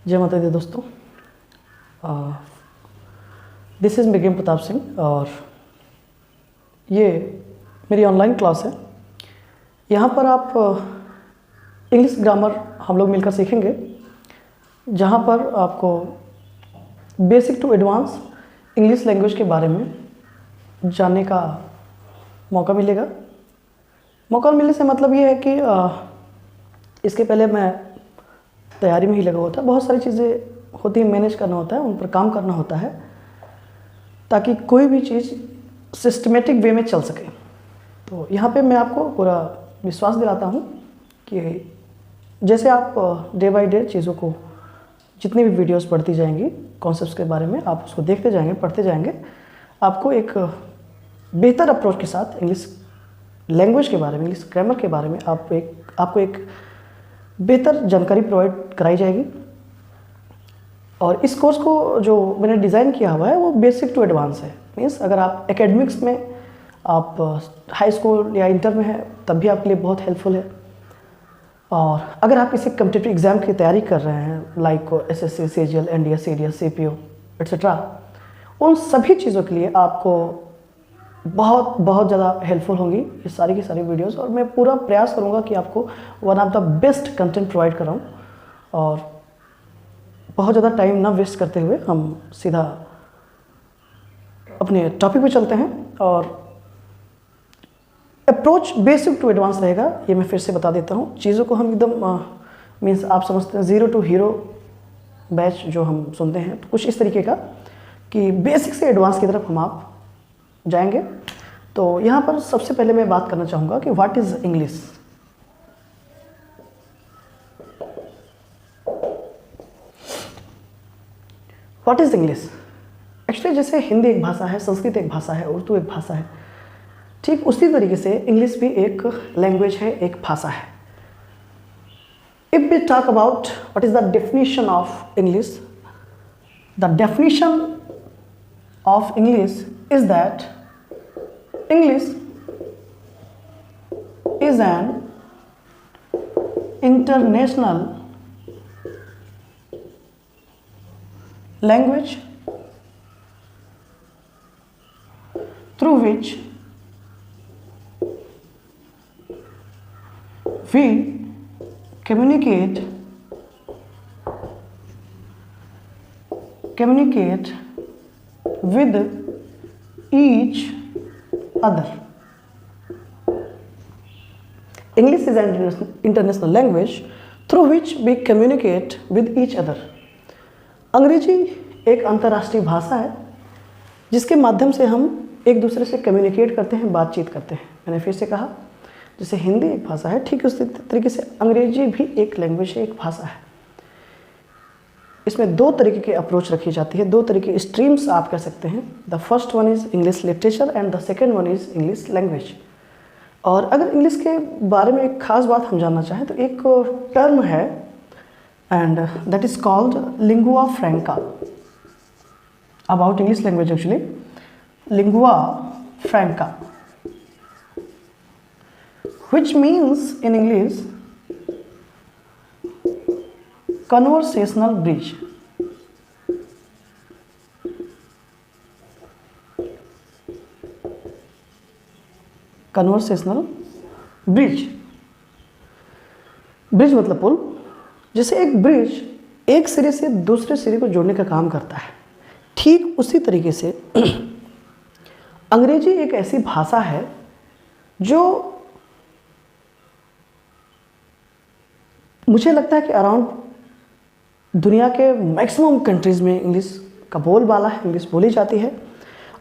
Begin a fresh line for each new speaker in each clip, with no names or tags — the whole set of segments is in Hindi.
जय माता दी दोस्तों। दिस इज़ मिगेम प्रताप सिंह और ये मेरी ऑनलाइन क्लास है। यहाँ पर आप इंग्लिश ग्रामर हम लोग मिलकर सीखेंगे, जहाँ पर आपको basic to advance English language के बारे में जानने का मौका मिलेगा। मौका मिलने से मतलब ये है कि इसके पहले मैं तैयारी में ही लगा हुआ था। बहुत सारी चीज़ें होती हैं, मैनेज करना होता है, उन पर काम करना होता है ताकि कोई भी चीज़ सिस्टमेटिक वे में चल सके। तो यहाँ पे मैं आपको पूरा विश्वास दिलाता हूँ कि जैसे आप डे बाय डे चीज़ों को, जितनी भी वीडियोस पढ़ती जाएंगी कॉन्सेप्ट्स के बारे में, आप उसको देखते जाएंगे, पढ़ते जाएंगे, आपको एक बेहतर अप्रोच के साथ इंग्लिश लैंग्वेज के बारे में, इंग्लिश ग्रामर के बारे में आपको एक बेहतर जानकारी प्रोवाइड कराई जाएगी। और इस कोर्स को जो मैंने डिज़ाइन किया हुआ है वो बेसिक टू एडवांस है। मीन्स अगर आप एकेडमिक्स में, आप हाई स्कूल या इंटर में हैं, तब भी आपके लिए बहुत हेल्पफुल है। और अगर आप किसी कम्पिटिटिव एग्ज़ाम की तैयारी कर रहे हैं, like SSC, CGL, NDA, CDS, CPO etcetera, उन सभी चीज़ों के लिए आपको बहुत ज़्यादा हेल्पफुल होंगी ये सारी की सारी वीडियोस। और मैं पूरा प्रयास करूँगा कि आपको one of the best content provide कराऊँ। और बहुत ज़्यादा टाइम ना वेस्ट करते हुए हम सीधा अपने टॉपिक पे चलते हैं। और अप्रोच बेसिक टू एडवांस रहेगा, ये मैं फिर से बता देता हूँ। चीज़ों को हम एकदम मीन्स आप समझते हैं ज़ीरो टू हीरो बैच जो हम सुनते हैं, तो कुछ इस तरीके का कि बेसिक से एडवांस की तरफ हम आप जाएंगे। तो यहाँ पर सबसे पहले मैं बात करना चाहूँगा कि what is English. What is English? Actually जैसे हिंदी एक भाषा है, संस्कृत एक भाषा है, उर्दू एक भाषा है, ठीक उसी तरीके से इंग्लिश भी एक लैंग्वेज है, एक भाषा है। If we talk about what is the definition of English, the definition of English is that English is an international language through which we communicate with each other. English is an international language through which we communicate with each other. अंग्रेजी एक अंतर्राष्ट्रीय भाषा है जिसके माध्यम से हम एक दूसरे से कम्युनिकेट करते हैं, बातचीत करते हैं। मैंने फिर से कहा, जैसे हिंदी एक भाषा है, ठीक उसी तरीके से अंग्रेजी भी एक लैंग्वेज है, एक भाषा है। इसमें दो तरीके की अप्रोच रखी जाती है, दो तरीके की स्ट्रीम्स आप कह सकते हैं। The first one is English literature and the second one is English language. और अगर इंग्लिश के बारे में एक खास बात हम जानना चाहें तो एक टर्म है and that is called lingua फ्रैंका। About English language actually, lingua फ्रैंका, which means in English conversational bridge। Conversational bridge, bridge मतलब पुल। जैसे एक ब्रिज एक सिरे से दूसरे सिरे को जोड़ने का काम करता है, ठीक उसी तरीके से अंग्रेजी एक ऐसी भाषा है जो मुझे लगता है कि अराउंड दुनिया के मैक्सिमम कंट्रीज़ में इंग्लिश का बोलबाला है, इंग्लिश बोली जाती है।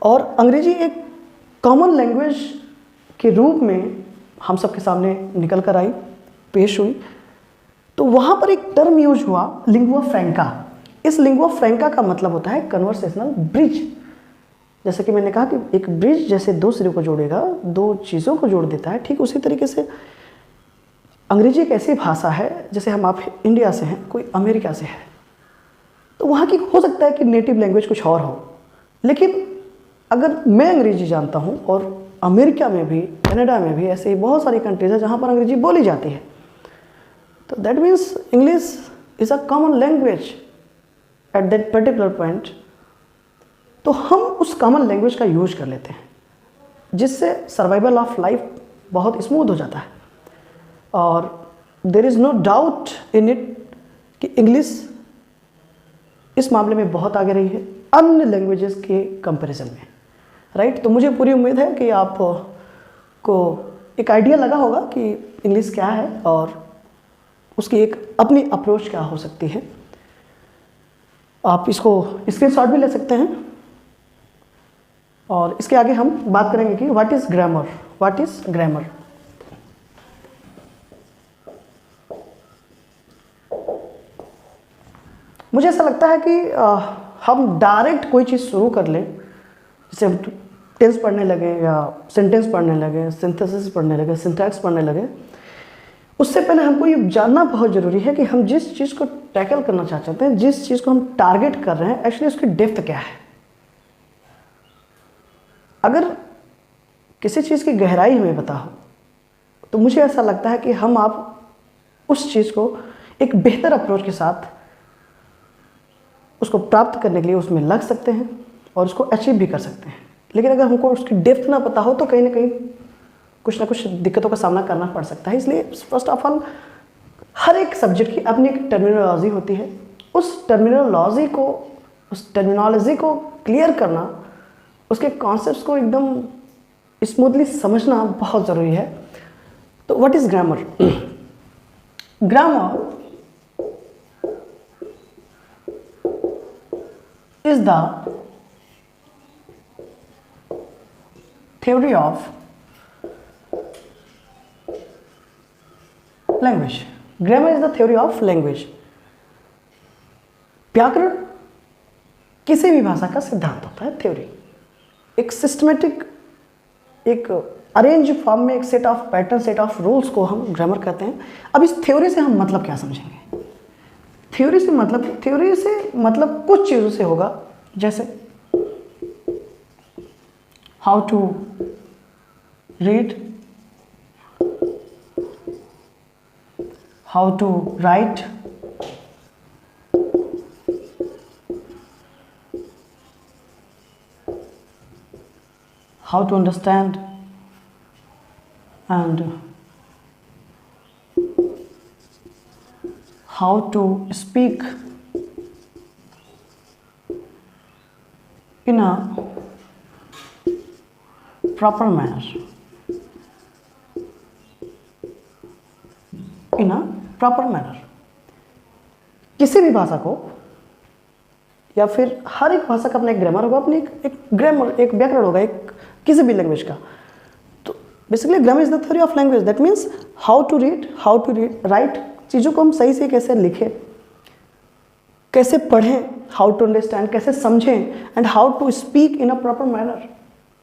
और अंग्रेजी एक कॉमन लैंग्वेज के रूप में हम सबके सामने निकल कर आई, पेश हुई। तो वहाँ पर एक टर्म यूज हुआ, लिंगुआ फ्रैंका। इस लिंगुआ फ्रैंका का मतलब होता है कन्वर्सेशनल ब्रिज। जैसे कि मैंने कहा कि एक ब्रिज जैसे दो सिरों को जोड़ेगा, दो चीज़ों को जोड़ देता है, ठीक उसी तरीके से अंग्रेजी एक ऐसी भाषा है, जैसे हम आप इंडिया से हैं, कोई अमेरिका से है, तो वहाँ की हो सकता है कि नेटिव लैंग्वेज कुछ और हो, लेकिन अगर मैं अंग्रेजी जानता हूँ और अमेरिका में भी, कनाडा में भी ऐसे ही बहुत सारी कंट्रीज है जहाँ पर अंग्रेजी बोली जाती है, तो that means English is a common language at that particular point, तो हम उस कॉमन लैंग्वेज का यूज कर लेते हैं, जिससे सर्वाइवल ऑफ लाइफ बहुत स्मूथ हो जाता है। और there is no doubt in it कि इंग्लिश इस मामले में बहुत आगे रही है अन्य लैंग्वेजेस के कंपैरिजन में, राइट। तो मुझे पूरी उम्मीद है कि आपको एक आइडिया लगा होगा कि इंग्लिश क्या है और उसकी एक अपनी अप्रोच क्या हो सकती है। आप इसको स्क्रीनशॉट भी ले सकते हैं। और इसके आगे हम बात करेंगे कि what is grammar. What is grammar? मुझे ऐसा लगता है कि हम डायरेक्ट कोई चीज़ शुरू कर लें, जैसे हम टेंस पढ़ने लगे या सेंटेंस पढ़ने लगे, सिंथेसिस पढ़ने लगे, सिंटैक्स पढ़ने लगे, उससे पहले हमको ये जानना बहुत ज़रूरी है कि हम जिस चीज़ को टैकल करना चाहते हैं, जिस चीज़ को हम टारगेट कर रहे हैं, एक्चुअली उसकी डेप्थ क्या है। अगर किसी चीज़ की गहराई हमें पता हो तो मुझे ऐसा लगता है कि हम आप उस चीज़ को एक बेहतर अप्रोच के साथ उसको प्राप्त करने के लिए उसमें लग सकते हैं और उसको अचीव भी कर सकते हैं। लेकिन अगर हमको उसकी डेप्थ ना पता हो तो कहीं ना कहीं कुछ ना कुछ दिक्कतों का सामना करना पड़ सकता है। इसलिए फर्स्ट ऑफ ऑल हर एक सब्जेक्ट की अपनी एक टर्मिनोलॉजी होती है। उस टर्मिनोलॉजी को क्लियर करना, उसके कॉन्सेप्ट्स को एकदम स्मूथली समझना बहुत ज़रूरी है। तो what is grammar? Grammar is the theory of language. Grammar is the theory of language. व्याकरण किसी भी भाषा का सिद्धांत होता है, थ्योरी। एक सिस्टमेटिक, एक अरेंज फॉर्म में एक set of pattern, set of rules को हम ग्रामर कहते हैं। अब इस थ्योरी से हम मतलब क्या समझेंगे? थ्योरी से मतलब कुछ चीज़ों से होगा, जैसे how to read, how to write, how to understand and how to speak in a proper manner, in a proper manner। किसी भी भाषा को या फिर हर एक भाषा का अपना एक ग्रामर होगा, अपनी एक ग्रामर, एक व्याकरण होगा, एक किसी भी लैंग्वेज का। तो basically grammar is the theory of language. That means how to write, चीज़ों को हम सही से कैसे लिखें, कैसे पढ़ें, हाउ टू अंडरस्टैंड, कैसे समझें, and how to speak in a proper manner,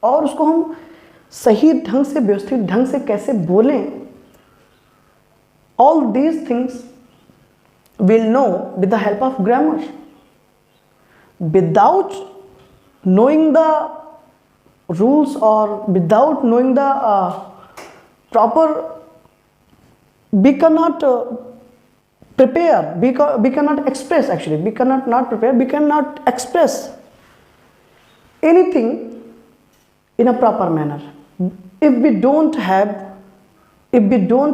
और उसको हम सही ढंग से, व्यवस्थित ढंग से कैसे बोलें। All these things will know with the help of grammar. Without knowing the rules or without knowing the proper, we cannot prepare, we cannot express, actually we cannot not prepare, we cannot express anything in a proper manner if we don't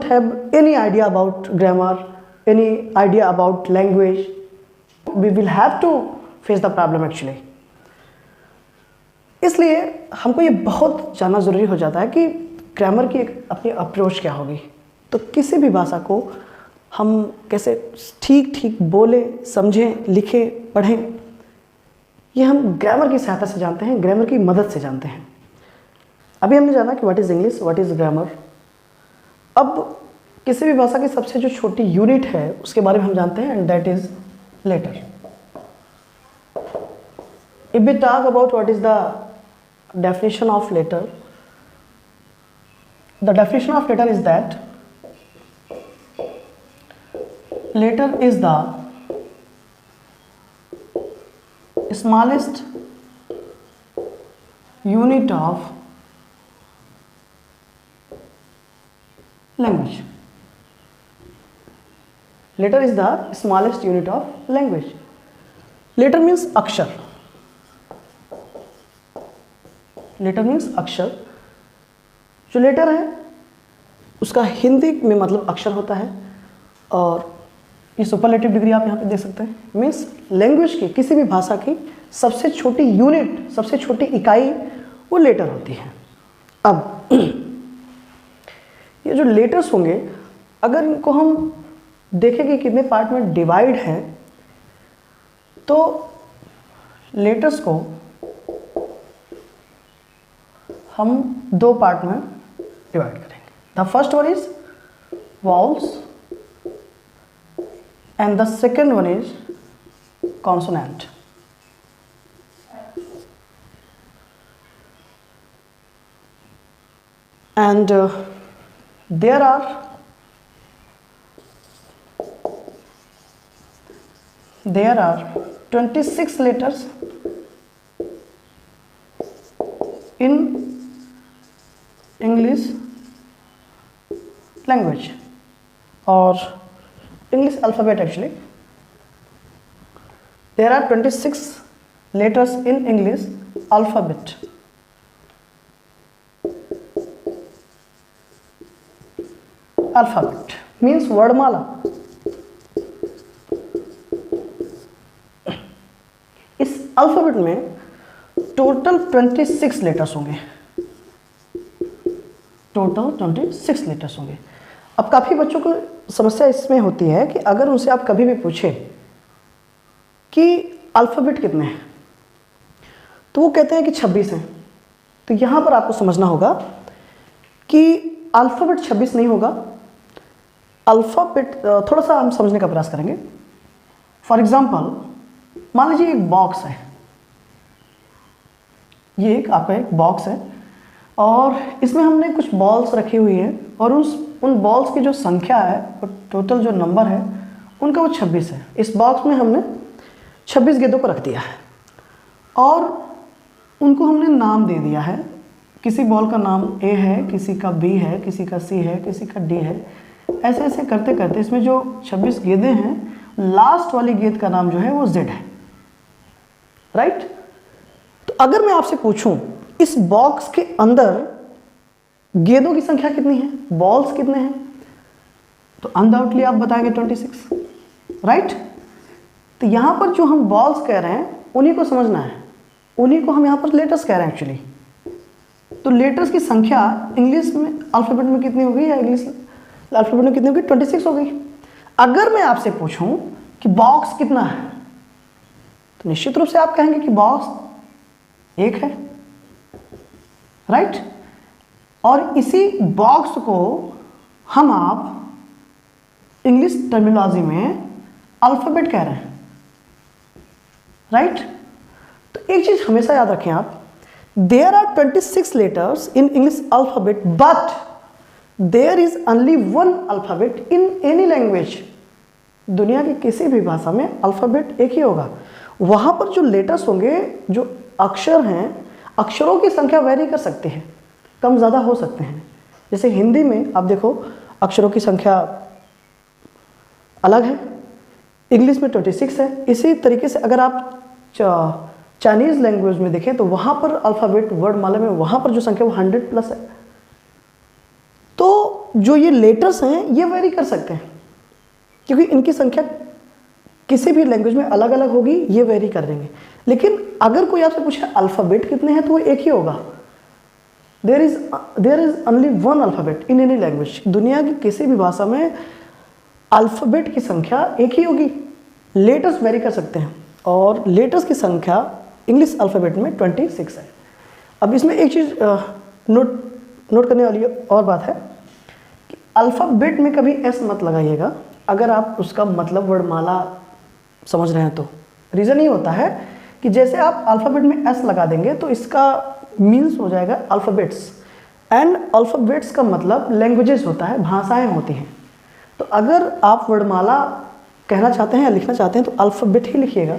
have any idea about grammar, any idea about language. We will have to face the problem actually. इसलिए हमको ये बहुत जानना ज़रूरी हो जाता है कि ग्रामर की एक अपनी अप्रोच क्या होगी। तो किसी भी भाषा को हम कैसे ठीक बोलें, समझें, लिखें, पढ़ें, ये हम ग्रामर की सहायता से जानते हैं, ग्रामर की मदद से जानते हैं। अभी हमने जाना कि what is English, what is grammar. अब किसी भी भाषा की सबसे जो छोटी यूनिट है उसके बारे में हम जानते हैं, and that is letter. If we talk about what is the definition of letter, the definition of letter is that letter is the smallest unit of language. Letter is the smallest unit of language. Letter means अक्षर, लेटर मीन्स अक्षर। जो लेटर है उसका हिंदी में मतलब अक्षर होता है, और ये सुपरलेटिव डिग्री आप यहाँ पे देख सकते हैं। मीन्स लैंग्वेज की, किसी भी भाषा की सबसे छोटी यूनिट, सबसे छोटी इकाई वो लेटर होती है। अब ये जो लेटर्स होंगे, अगर इनको हम देखें कि कितने पार्ट में डिवाइड है, तो लेटर्स को हम दो पार्ट में डिवाइड करेंगे। The first one is walls and the second one is consonant. And there are 26 letters in English language, or English alphabet actually. There are 26 letters in English alphabet. Alphabet means वर्णमाला। इस अल्फाबेट में टोटल 26 लेटर्स होंगे, टोटल 26 लेटर्स होंगे। अब काफ़ी बच्चों को समस्या इसमें होती है कि अगर उनसे आप कभी भी पूछें कि अल्फ़ाबेट कितने हैं, तो वो कहते हैं कि 26 हैं। तो यहाँ पर आपको समझना होगा कि अल्फ़ाबेट 26 नहीं होगा। अल्फ़ाबेट थोड़ा सा हम समझने का प्रयास करेंगे। फॉर एग्ज़ाम्पल, मान लीजिए एक बॉक्स है, ये एक आपका एक बॉक्स है, और इसमें हमने कुछ बॉल्स रखी हुई हैं, और उन बॉल्स की जो संख्या है, टोटल जो नंबर है उनका वो 26 है। इस बॉक्स में हमने 26 गेंदों को रख दिया है, और उनको हमने नाम दे दिया है। किसी बॉल का नाम ए है, किसी का बी है, किसी का सी है, किसी का डी है। ऐसे ऐसे करते करते इसमें जो 26 गेंदें हैं, लास्ट वाली गेंद का नाम जो है वो जेड है, राइट। तो अगर मैं आपसे पूछूं इस बॉक्स के अंदर गेंदों की संख्या कितनी है, बॉल्स कितने हैं, तो अनडाउटली आप बताएंगे 26, राइट। तो यहां पर जो हम बॉल्स कह रहे हैं उन्हीं को समझना है, उन्हीं को हम यहां पर लेटर्स कह रहे हैं एक्चुअली। तो लेटर्स की संख्या इंग्लिश में अल्फाबेट में कितनी होगी, या इंग्लिश अल्फाबेट में कितनी होगी, 26 हो गई। अगर मैं आपसे पूछूं कि बॉक्स कितना है, तो निश्चित रूप से आप कहेंगे कि बॉक्स एक है, राइट। और इसी बॉक्स को हम आप इंग्लिश टर्मिनोलॉजी में अल्फाबेट कह रहे हैं, राइट। तो एक चीज हमेशा याद रखें आप, there are 26 letters in English alphabet, but there is only one alphabet in any language. दुनिया की किसी भी भाषा में अल्फाबेट एक ही होगा। वहां पर जो लेटर्स होंगे, जो अक्षर हैं, अक्षरों की संख्या वेरी कर सकती है, कम ज़्यादा हो सकते हैं। जैसे हिंदी में आप देखो अक्षरों की संख्या अलग है, इंग्लिश में 26 है। इसी तरीके से अगर आप चाइनीज़ लैंग्वेज में देखें तो वहाँ पर अल्फ़ाबेट वर्णमाला में वहाँ पर जो संख्या वो 100+ है। तो जो ये लेटर्स हैं ये वेरी कर सकते हैं, क्योंकि इनकी संख्या किसी भी लैंग्वेज में अलग अलग होगी, ये वेरी कर देंगे। लेकिन अगर कोई आपसे पूछे अल्फ़ाबेट कितने हैं, तो वो एक ही होगा। There is only one alphabet in any language. दुनिया की किसी भी भाषा में अल्फ़ाबेट की संख्या एक ही होगी। लेटर्स वेरी कर सकते हैं, और लेटर्स की संख्या इंग्लिश अल्फ़ाबेट में 26 है। अब इसमें एक चीज़ नोट करने वाली और बात है कि अल्फ़ाबेट में कभी एस मत लगाइएगा अगर आप उसका मतलब वर्णमाला समझ रहे हैं तो। रीज़न ये होता है कि जैसे आप अल्फ़ाबेट में एस लगा देंगे तो इसका मीन्स हो जाएगा अल्फ़ाबेट्स, एंड अल्फ़ाबेट्स का मतलब लैंग्वेजेस होता है, भाषाएं होती हैं। तो अगर आप वर्णमाला कहना चाहते हैं या लिखना चाहते हैं तो अल्फ़ाबेट ही लिखिएगा,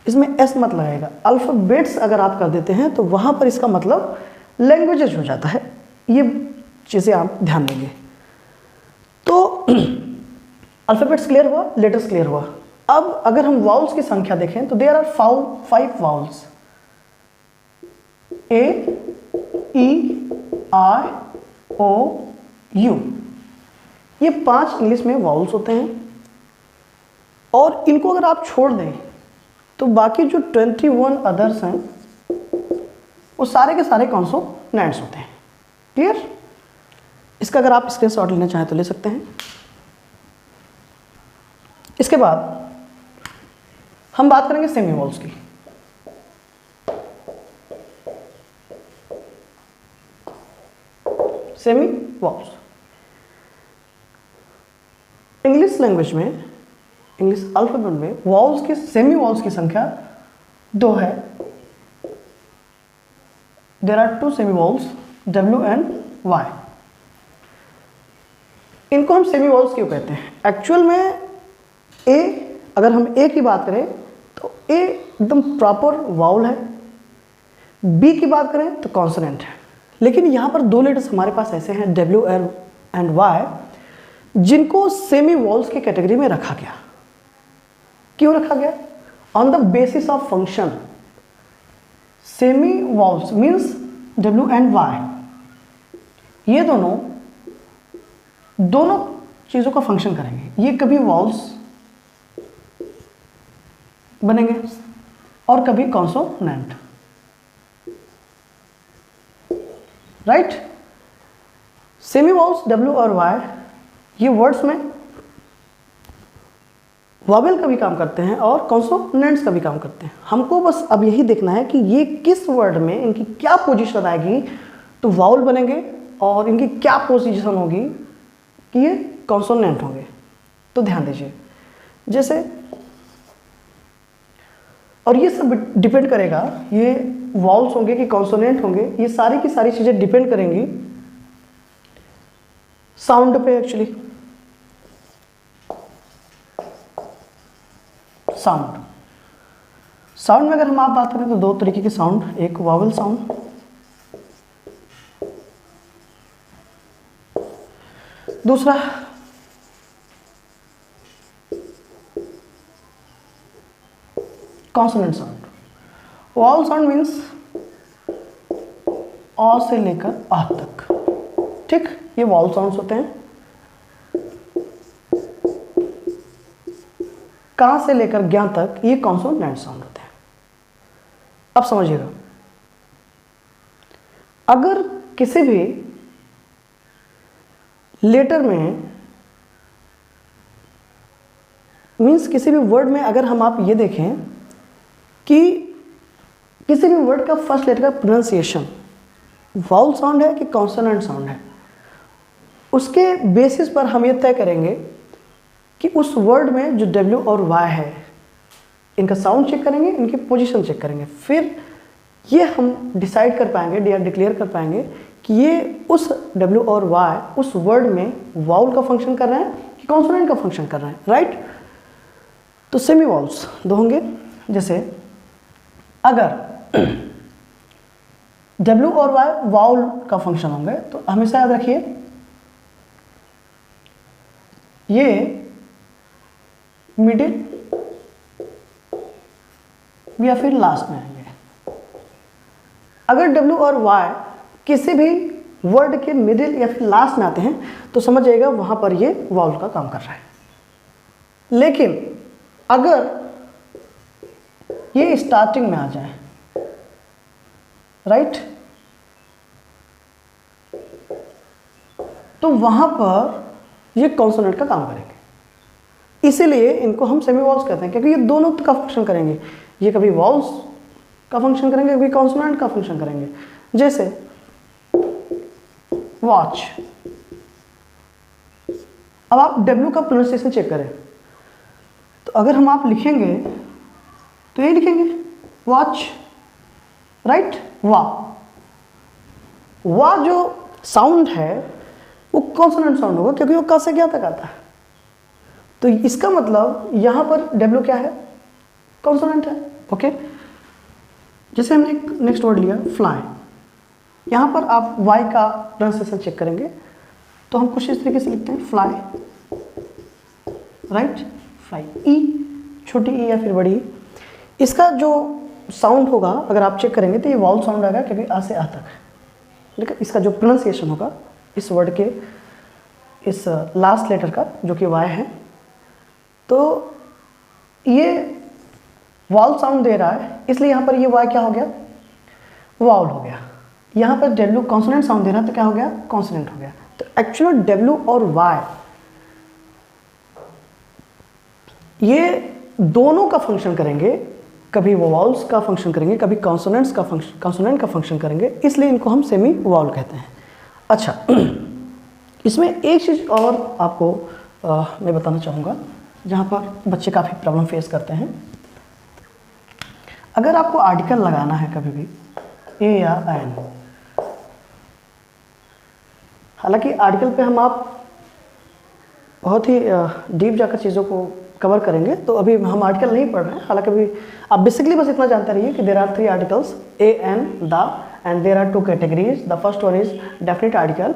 इसमें एस मत लगाएगा। अल्फ़ाबेट्स अगर आप कर देते हैं तो वहाँ पर इसका मतलब लैंग्वेजेस हो जाता है। ये चीज़ें आप ध्यान देंगे। तो अल्फ़ाबेट्स क्लियर हुआ, लेटर्स क्लियर हुआ। अब अगर हम वाउल्स की संख्या देखें तो there are 5 vowels, A, E, I, O, U. ये 5 इंग्लिश में वाउल्स होते हैं, और इनको अगर आप छोड़ दें तो बाकी जो 21 अदर्स हैं वो सारे के सारे कॉन्सोनेंट्स होते हैं। क्लियर? इसका अगर आप स्क्रीनशॉट लेना चाहें तो ले सकते हैं। इसके बाद हम बात करेंगे सेमी वॉल्स की। सेमी वॉल्स इंग्लिश लैंग्वेज में, इंग्लिश अल्फाबेट में वॉल्स की, सेमी वॉल्स की संख्या 2 है। There are 2 semi vowels, W and Y। इनको हम सेमी वॉल्स क्यों कहते हैं? एक्चुअल में ए, अगर हम ए की बात करें तो ए एकदम प्रॉपर वाउल है, बी की बात करें तो कॉन्सोनेंट है। लेकिन यहाँ पर 2 लेटर्स हमारे पास ऐसे हैं W एंड Y, जिनको सेमी वॉल्स की कैटेगरी में रखा गया। क्यों रखा गया? On the basis of function. Semi walls means W and Y, ये दोनों चीज़ों का फंक्शन करेंगे। ये कभी वॉल्स बनेंगे और कभी consonant, right? Semi vowels W और Y ये वर्ड्स में वॉवेल का भी काम करते हैं और कॉन्सोनेंट्स का भी काम करते हैं। हमको बस अब यही देखना है कि ये किस वर्ड में इनकी क्या पोजीशन आएगी तो वाउल बनेंगे, और इनकी क्या पोजीशन होगी कि ये कॉन्सोनेंट होंगे। तो ध्यान दीजिए, जैसे, और ये सब डिपेंड करेगा, ये वाउल्स होंगे कि कॉन्सोनेंट होंगे, ये सारी की सारी चीज़ें डिपेंड करेंगी साउंड पे। एक्चुअली साउंड में अगर हम आप बात करें तो 2 तरीके के साउंड, एक वावल साउंड, दूसरा consonant sound. Vowel sound means अ से लेकर आ तक, ठीक? ये वावल साउंड्स होते हैं। का से लेकर ज्ञा तक ये कॉन्सोनेंट साउंड होते हैं। अब समझिएगा, अगर किसी भी लेटर में मीन्स किसी भी वर्ड में अगर हम आप ये देखें कि किसी भी वर्ड का फर्स्ट लेटर का प्रोनाउंसिएशन वाउल साउंड है कि कॉन्सोनेंट साउंड है, उसके बेसिस पर हम ये तय करेंगे कि उस वर्ड में जो W और Y है इनका साउंड चेक करेंगे, इनकी पोजीशन चेक करेंगे, फिर ये हम डिसाइड कर पाएंगे या डिक्लेयर कर पाएंगे कि ये उस W और Y उस वर्ड में वाउल का फंक्शन कर रहे हैं कि कॉन्सोनेंट का फंक्शन कर रहे हैं, राइट? तो सेमी वाउल्स 2 होंगे। जैसे अगर W और Y वाउल का फंक्शन होंगे तो हमेशा याद रखिए ये मिडिल या फिर लास्ट में आएंगे। अगर W और Y किसी भी वर्ड के मिडिल या फिर लास्ट में आते हैं तो समझ जाइएगा वहां पर ये वाउल का काम कर रहा है। लेकिन अगर ये स्टार्टिंग में आ जाए, राइट, तो वहां पर ये कॉन्सोनेंट का काम करेंगे। इसीलिए इनको हम सेमी वॉल्स कहते हैं, क्योंकि ये दोनों का फंक्शन करेंगे। ये कभी वॉल्स का फंक्शन करेंगे, कभी कॉन्सोनेंट का फंक्शन करेंगे। जैसे वॉच, अब आप W का प्रोनाउंसिएशन चेक करें तो अगर हम आप लिखेंगे तो ये लिखेंगे वॉच, राइट? वाह जो साउंड है वो कॉन्सोनेंट साउंड होगा क्योंकि वो क से क्या तक आता है। तो इसका मतलब यहां पर W क्या है? कॉन्सोनेंट है। ओके, जैसे हमने एक नेक्स्ट वर्ड लिया फ्लाई, यहां पर आप Y का प्रोनाउंसिएशन चेक करेंगे तो हम कुछ इस तरीके से लिखते हैं फ्लाई, राइट? फ्लाई। ई छोटी ई या फिर बड़ी ई, इसका जो साउंड होगा अगर आप चेक करेंगे तो ये वाउल साउंड आएगा, क्योंकि आ से आ तक है। लेकिन इसका जो प्रोनाउंसिएशन होगा इस वर्ड के इस लास्ट लेटर का, जो कि वाई है, तो ये वाउल साउंड दे रहा है, इसलिए यहाँ पर ये वाई क्या हो गया, वाउल हो गया। यहाँ पर डब्ल्यू कॉन्सोनेंट साउंड दे रहा है, तो क्या हो गया, कॉन्सोनेंट हो गया। तो एक्चुअली डब्ल्यू और वाई ये दोनों का फंक्शन करेंगे, कभी वो वाउल्स का फंक्शन करेंगे, कभी कॉन्सोनेंट का फंक्शन करेंगे, इसलिए इनको हम सेमी वाउल कहते हैं। अच्छा, इसमें एक चीज़ और आपको मैं बताना चाहूँगा, जहाँ पर बच्चे काफ़ी प्रॉब्लम फेस करते हैं। अगर आपको आर्टिकल लगाना है कभी भी ए या एन, हालांकि आर्टिकल पे आप बहुत ही डीप जाकर चीज़ों को कवर करेंगे, तो अभी हम आर्टिकल नहीं पढ़ रहे हैं। हालांकि अभी आप बेसिकली बस इतना जानते रहिए कि there are 3 articles, a an the, and there are 2 categories. The first one is definite article,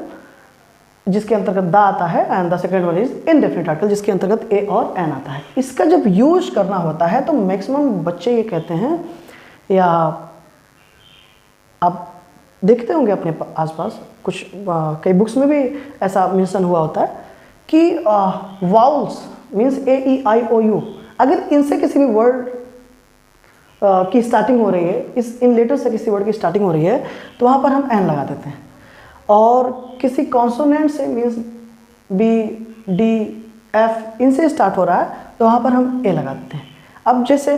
जिसके अंतर्गत द आता है, and the second one is indefinite article, जिसके अंतर्गत ए और एन आता है। इसका जब यूज करना होता है तो मैक्सिमम बच्चे ये कहते हैं, या आप देखते होंगे अपने आसपास कुछ कई बुक्स में भी ऐसा मेंशन हुआ होता है कि vowels means A E I O U, अगर इनसे किसी भी वर्ड की स्टार्टिंग हो रही है, इन लेटर से किसी वर्ड की स्टार्टिंग हो रही है, तो वहाँ पर हम एन लगा देते हैं। और किसी कॉन्सोनेंट से मीन्स बी डी एफ इनसे स्टार्ट हो रहा है, तो वहाँ पर हम ए लगा देते हैं। अब जैसे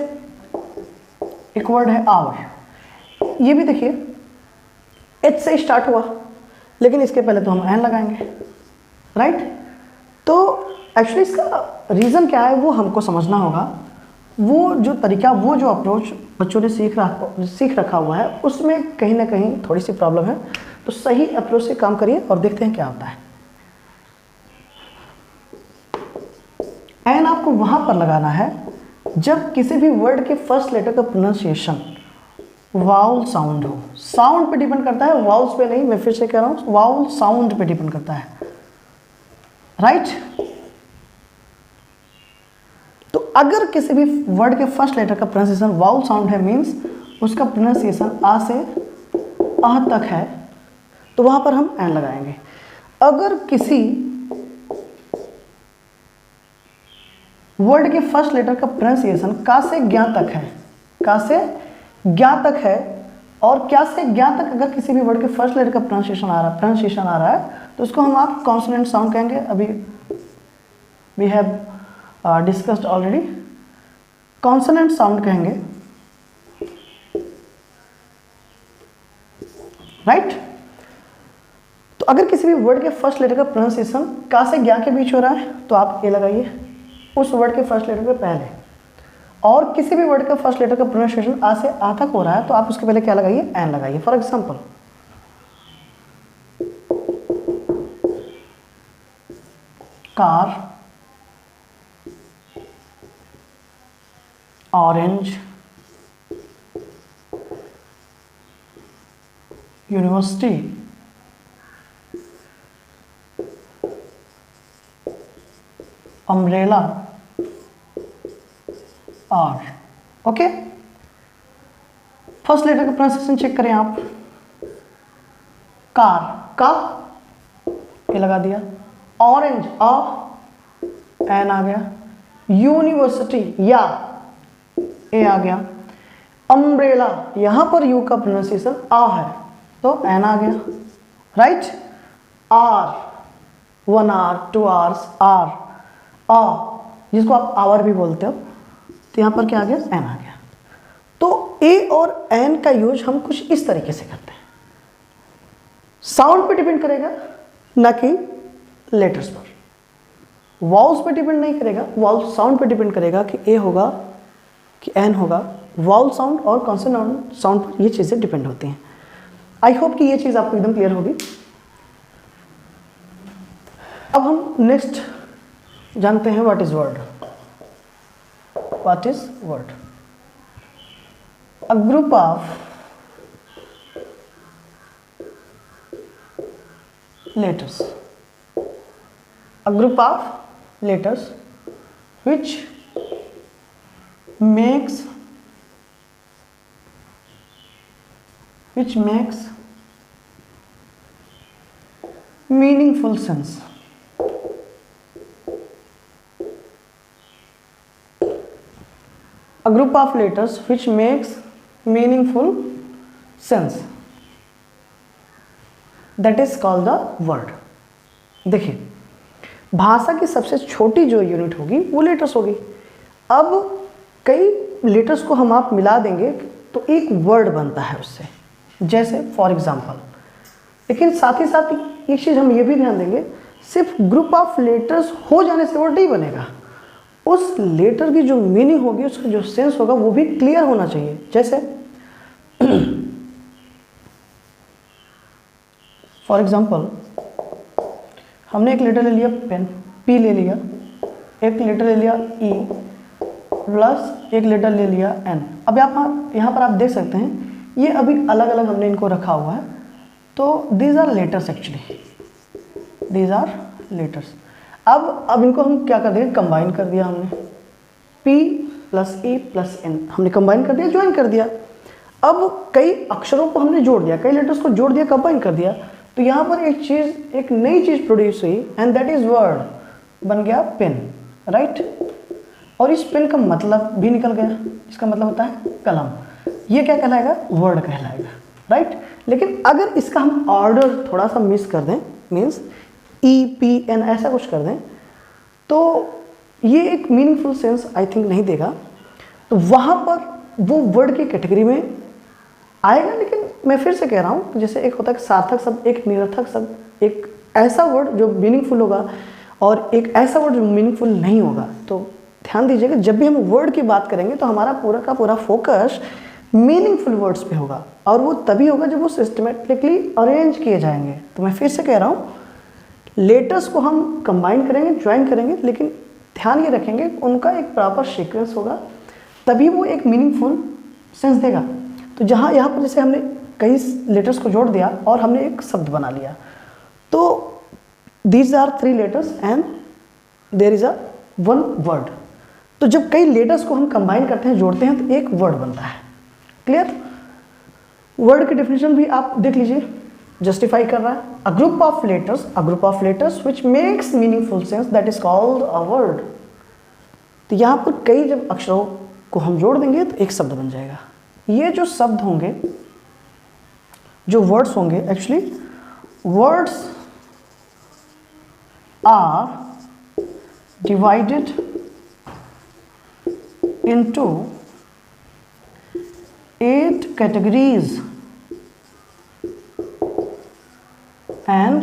एक वर्ड है आवर, ये भी देखिए एच से स्टार्ट हुआ, लेकिन इसके पहले तो हम एन लगाएंगे, राइट। तो एक्चुअली इसका रीज़न क्या है वो हमको समझना होगा। वो जो तरीका, वो जो अप्रोच बच्चों ने सीख रखा हुआ है, उसमें कहीं ना कहीं थोड़ी सी प्रॉब्लम है। तो सही अप्रोच से काम करिए और देखते हैं क्या होता है। एन आपको वहाँ पर लगाना है जब किसी भी वर्ड के फर्स्ट लेटर का प्रोनाउंसिएशन वाउल साउंड हो। साउंड पे डिपेंड करता है, वाउल्स पे नहीं। मैं फिर से कह रहा हूँ, वाउल साउंड पे डिपेंड करता है, राइट। तो अगर किसी भी वर्ड के फर्स्ट लेटर का प्रोनाउंसिएशन वाउल साउंड है, मीन्स उसका प्रोनाउंसिएशन आ से आ तक है, तो वहां पर हम एन लगाएंगे। अगर किसी वर्ड के फर्स्ट लेटर का प्रोनाउंसिएशन का से ज्ञा तक है, का से ज्ञा तक है, और क्या से ज्ञा तक अगर किसी भी वर्ड के फर्स्ट लेटर का प्रोनाउंसिएशन आ रहा है, तो उसको हम आप कॉन्सोनेंट साउंड कहेंगे। अभी we have discussed already, consonant sound कहेंगे, राइट। तो अगर किसी भी वर्ड के फर्स्ट लेटर का प्रोनाउंसिएशन का से ज्ञा के बीच हो रहा है, तो आप ए लगाइए उस वर्ड के फर्स्ट लेटर के पहले। और किसी भी वर्ड का फर्स्ट लेटर का प्रोनाउंसिएशन आ से आ तक हो रहा है, तो आप उसके पहले क्या लगाइए, एन लगाइए। For example, car, orange, university, umbrella, R. Okay, first letter का प्रोनाउंसिएशन चेक करें आप। कार, का ये लगा दिया। ऑरेंज, आ, एन आ गया। यूनिवर्सिटी, या, ए आ गया। अम्ब्रेला, यहां पर यू का प्रोनाउंसिएशन आ है, तो एन आ गया, right. R, 1 hour, 2 hours, R, आ, जिसको आप आवर भी बोलते हो, तो यहां पर क्या आ गया, एन आ गया। तो ए और एन का यूज हम कुछ इस तरीके से करते हैं। साउंड पे डिपेंड करेगा, ना कि लेटर्स पर। वाउल्स पे डिपेंड नहीं करेगा, वाउल साउंड पे डिपेंड करेगा कि ए होगा कि एन होगा। वाउल साउंड और कॉन्सोनेंट साउंड पर ये चीज़ें डिपेंड होती हैं। आई होप कि ये चीज़ आपको एकदम क्लियर होगी। अब हम नेक्स्ट जानते हैं what is word. What is word? A group of letters, a group of letters which makes meaningful sense. A group of letters which makes meaningful sense, that is called the word. देखिए, भाषा की सबसे छोटी जो यूनिट होगी वो लेटर्स होगी। अब कई लेटर्स को हम आप मिला देंगे तो एक वर्ड बनता है उससे, जैसे फॉर एग्जाम्पल। लेकिन साथ ही साथ एक चीज़ हम ये भी ध्यान देंगे, सिर्फ ग्रुप ऑफ लेटर्स हो जाने से वर्ड नहीं बनेगा, उस लेटर की जो मीनिंग होगी, उसका जो सेंस होगा वो भी क्लियर होना चाहिए। जैसे फॉर एग्जाम्पल, हमने एक लेटर ले लिया पेन, पी ले लिया, एक लेटर ले लिया ई, प्लस एक लेटर ले लिया एन। अब यहाँ पर आप देख सकते हैं ये अभी अलग अलग हमने इनको रखा हुआ है, तो these are letters, actually these are letters. अब इनको हम क्या कर देंगे, कंबाइन कर दिया हमने, P plus E plus N हमने कंबाइन कर दिया, ज्वाइन कर दिया। अब कई अक्षरों को हमने जोड़ दिया, कई लेटर्स को जोड़ दिया, कंबाइन कर दिया, तो यहाँ पर एक नई चीज़ प्रोड्यूस हुई, एंड दैट इज वर्ड, बन गया पेन, राइट। और इस पेन का मतलब भी निकल गया, इसका मतलब होता है कलम। ये क्या कहलाएगा, वर्ड कहलाएगा, राइट। लेकिन अगर इसका हम ऑर्डर थोड़ा सा मिस कर दें, मीन्स EPN ऐसा कुछ कर दें, तो ये एक मीनिंगफुल सेंस आई थिंक नहीं देगा। तो वहाँ पर वो वर्ड की कैटेगरी में आएगा। लेकिन मैं फिर से कह रहा हूँ, जैसे एक होता है सार्थक शब्द, एक निरर्थक शब्द, एक ऐसा वर्ड जो मीनिंगफुल होगा और एक ऐसा वर्ड जो मीनिंगफुल नहीं होगा। तो ध्यान दीजिएगा, जब भी हम वर्ड की बात करेंगे तो हमारा पूरा का पूरा फोकस मीनिंगफुल वर्ड्स पे होगा, और वो तभी होगा जब वो सिस्टमेटिकली अरेंज किए जाएंगे। तो मैं फिर से कह रहा हूँ, लेटर्स को हम कंबाइन करेंगे, ज्वाइन करेंगे, लेकिन ध्यान ये रखेंगे उनका एक प्रॉपर सीक्वेंस होगा, तभी वो एक मीनिंगफुल सेंस देगा। तो जहाँ यहाँ पर जैसे हमने कई लेटर्स को जोड़ दिया और हमने एक शब्द बना लिया, तो these are 3 letters and there is a 1 word. तो जब कई लेटर्स को हम कंबाइन करते हैं, जोड़ते हैं, तो एक वर्ड बनता है। क्लियर। वर्ड की डेफिनेशन भी आप देख लीजिए, जस्टिफाई कर रहा है, a group of letters which makes meaningful sense, that is called a word. तो यहाँ पर कई जब अक्षरों को हम जोड़ देंगे तो एक शब्द बन जाएगा। ये जो शब्द होंगे, जो वर्ड्स होंगे, actually words are divided into 8 categories and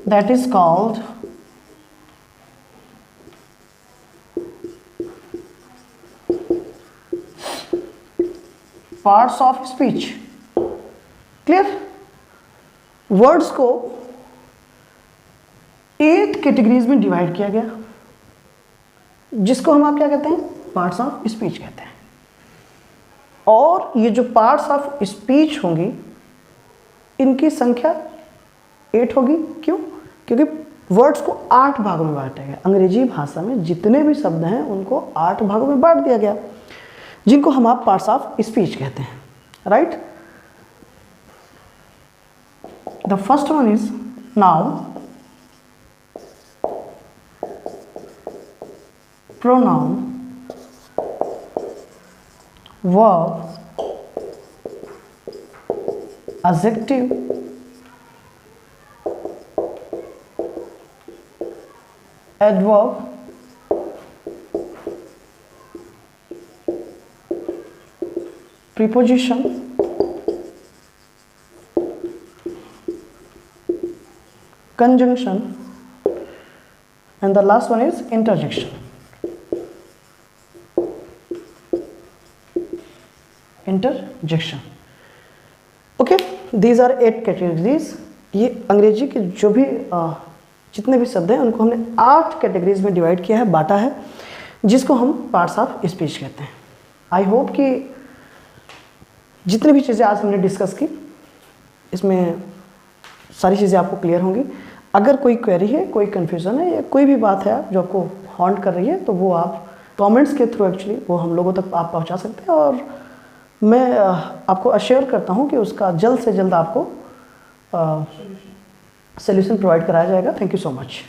that is called parts of speech. Clear? Words को 8 कैटेगरीज में डिवाइड किया गया, जिसको हम आप क्या कहते हैं, पार्ट्स ऑफ स्पीच कहते हैं। और ये जो पार्ट्स ऑफ स्पीच होंगी, इनकी संख्या 8 होगी। क्यों? क्योंकि वर्ड्स को 8 भागों में बांटा गया। अंग्रेजी भाषा में जितने भी शब्द हैं उनको 8 भागों में बांट दिया गया, जिनको हम आप पार्ट्स ऑफ स्पीच कहते हैं, right. The first one is noun, pronoun, verb, adjective, adverb, preposition, conjunction, and the last one is interjection. Interjection. Okay, these are 8 categories. ये अंग्रेजी के जो भी जितने भी शब्द हैं उनको हमने 8 कैटेगरीज में डिवाइड किया है, बांटा है, जिसको हम पार्ट्स ऑफ स्पीच कहते हैं। आई होप कि जितनी भी चीज़ें आज हमने डिस्कस की, इसमें सारी चीज़ें आपको क्लियर होंगी। अगर कोई क्वेरी है, कोई कन्फ्यूज़न है या कोई भी बात है जो आपको हॉन्ट कर रही है, तो वो आप कमेंट्स के थ्रू एक्चुअली वो हम लोगों तक आप पहुंचा सकते हैं, और मैं आपको अश्योर करता हूं कि उसका जल्द से जल्द आपको सोल्यूशन प्रोवाइड कराया जाएगा। Thank you so much.